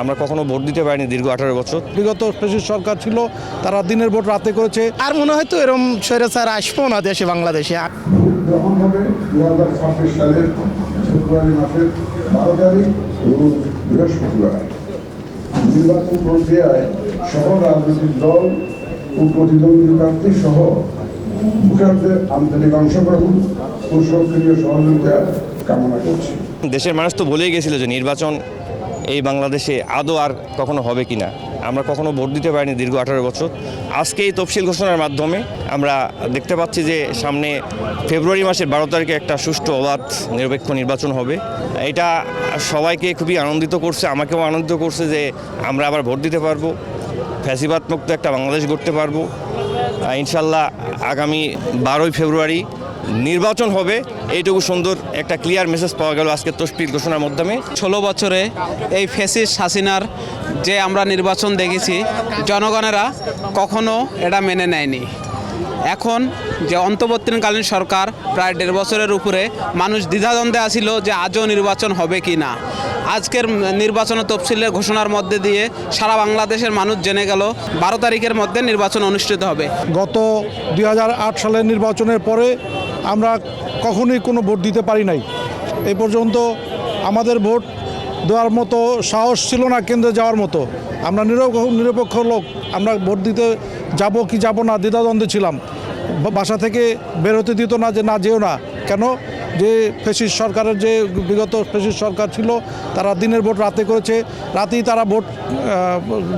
আমরা কখনো ভোট দিতে পারিনি দীর্ঘ 18 বছর। বিগত ফ্যাসিস্ট সরকার ছিল, তারা দিনের ভোট রাতে করেছে। আর মনে হয় তো এরকম স্বৈরাচার আসবো না দেশে, বাংলাদেশে। গ্রহণ হবে 2026 সালের ফেব্রুয়ারি মাসের 12 তারিখ রোজ বৃহস্পতিবার। নির্বাচন প্রক্রিয়ায় সকল রাজনৈতিক দল ও প্রতিদ্বন্দ্বী প্রার্থী সহ ভোটারদের আন্তরিক অংশগ্রহণ ও সক্রিয় সহযোগিতা কামনা করছি। দেশের মানুষ তো বলেই গেছিল যে নির্বাচন এই বাংলাদেশে আদৌ আর কখনো হবে কিনা। আমরা কখনো ভোট দিতে পারিনি দীর্ঘ 18 বছর। আজকে এই তফসিল ঘোষণার মাধ্যমে আমরা দেখতে পাচ্ছি যে সামনে ফেব্রুয়ারি মাসের 12 তারিখে একটা সুষ্ঠু অবাধ নিরপেক্ষ নির্বাচন হবে। এটা সবাইকে খুবই আনন্দিত করছে, আমাকেও আনন্দিত করছে যে আমরা আবার ভোট দিতে পারবো, ফ্যাসিবাদ মুক্ত একটা বাংলাদেশ গড়তে পারবো। ইনশাল্লাহ আগামী 12ই ফেব্রুয়ারি নির্বাচন হবে, এইটুকু সুন্দর একটা ক্লিয়ার মেসেজ পাওয়া গেল আজকে তফসিল ঘোষণার মাধ্যমে। 16 বছরে এই ফ্যাসিস্ট হাসিনার যে আমরা নির্বাচন দেখেছি, জনগণেরা কখনো এটা মেনে নেয়নি। এখন যে অন্তর্বর্তীকালীন সরকার প্রায় 1.5 বছরের উপরে মানুষ দ্বিধাদ্বন্দ্বে আছিল যে আজও নির্বাচন হবে কি না। আজকের নির্বাচন তফসিলের ঘোষণার মধ্যে দিয়ে সারা বাংলাদেশের মানুষ জেনে গেল 12 তারিখের মধ্যে নির্বাচন অনুষ্ঠিত হবে। গত 2008 সালের নির্বাচনের পরে আমরা কখনোই কোনো ভোট দিতে পারি নাই। এই পর্যন্ত আমাদের ভোট দেওয়ার মতো সাহস ছিল না কেন্দ্রে যাওয়ার মতো। আমরা নিরপেক্ষ লোক, আমরা ভোট দিতে যাব কি যাব না দ্বিধাদ্বন্দ্বে ছিলাম। বাসা থেকে বের হতে দিত না, যে না যেও না। কেন? যে ফ্যাসিস্ট সরকারের যে বিগত ফ্যাসিস্ট সরকার ছিল, তারা দিনের ভোট রাতে করেছে, রাতেই তারা ভোট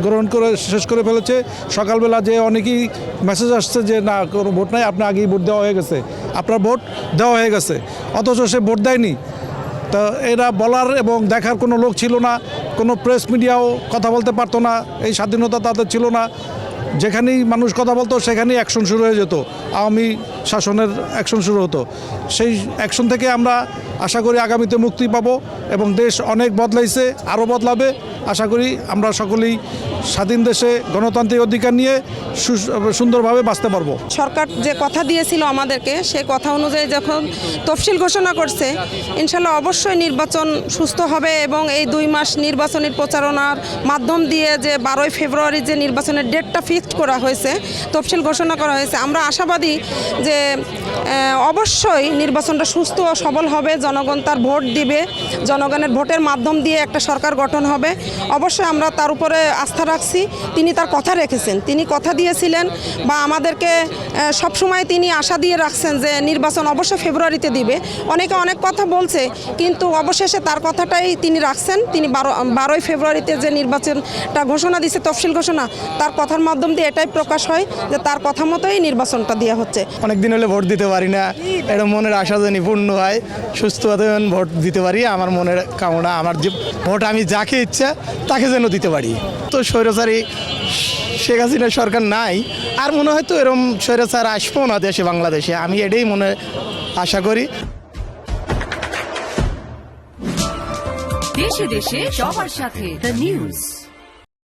গ্রহণ করে শেষ করে ফেলেছে। সকালবেলা যে অনেকেই মেসেজ আসছে যে না কোনো ভোট নাই, আপনি আগেই ভোট দেওয়া হয়ে গেছে, আপনার ভোট দেওয়া হয়ে গেছে, অথচ সে ভোট দেয়নি। তা এরা বলার এবং দেখার কোনো লোক ছিল না, কোনো প্রেস মিডিয়াও কথা বলতে পারতো না, এই স্বাধীনতা তাদের ছিল না। যেখানেই মানুষ কথা বলতো সেখানেই অ্যাকশন শুরু হয়ে যেত, আওয়ামী শাসনের অ্যাকশন শুরু হতো। সেই অ্যাকশন থেকে আমরা আশা করি আগামীতে মুক্তি পাবো এবং দেশ অনেক বদলাইছে, আরও বদলাবে। আশা করি আমরা সকলেই স্বাধীন দেশে গণতান্ত্রিক অধিকার নিয়ে সুন্দরভাবে বাঁচতে পারবো। সরকার যে কথা দিয়েছিল আমাদেরকে, সে কথা অনুযায়ী যখন তফসিল ঘোষণা করছে, ইনশাল্লাহ অবশ্যই নির্বাচন সুস্থ হবে এবং এই 2 মাস নির্বাচনের প্রচারণার মাধ্যম দিয়ে যে 12ই ফেব্রুয়ারি যে নির্বাচনের ডেটটা ফিক্সড করা হয়েছে, তফসিল ঘোষণা করা হয়েছে, আমরা আশাবাদী যে অবশ্যই নির্বাচনটা সুস্থ ও সবল হবে, জনগণ তার ভোট দিবে, জনগণের ভোটের মাধ্যম দিয়ে একটা সরকার গঠন হবে। অবশ্যই আমরা তার উপরে আস্থা রাখছি। তিনি তার কথা রেখেছেন, তিনি কথা দিয়েছিলেন বা আমাদেরকে সবসময় তিনি আশা দিয়ে রাখছেন যে নির্বাচন অবশ্যই ফেব্রুয়ারিতে দিবে। অনেকে অনেক কথা বলছে, কিন্তু অবশেষে তার কথাটাই তিনি রাখছেন। তিনি 12ই ফেব্রুয়ারিতে যে নির্বাচনটা ঘোষণা দিয়েছে, তফসিল ঘোষণা, তার কথার মাধ্যম দিয়ে এটাই প্রকাশ হয় যে তার কথা মতোই নির্বাচনটা দেওয়া হচ্ছে। অনেক দিন হলে ভোট দিতে পারি না, এটা মনের আশা যেন পূর্ণ হয়, সুস্থভাবে ভোট দিতে পারি। আমার মনের কামনা, আমার যে ভোট আমি যাকে ইচ্ছা তাকে যেন দিতে পারি। তো স্বৈরাচারী শেখ হাসিনা সরকার নাই, আর মনে হয় তো এরকম স্বৈরাচার আসবো না দেশে, বাংলাদেশে। আমি এটাই মনে আশা করি। দেশে দেশে সবার সাথে দ্য নিউজ।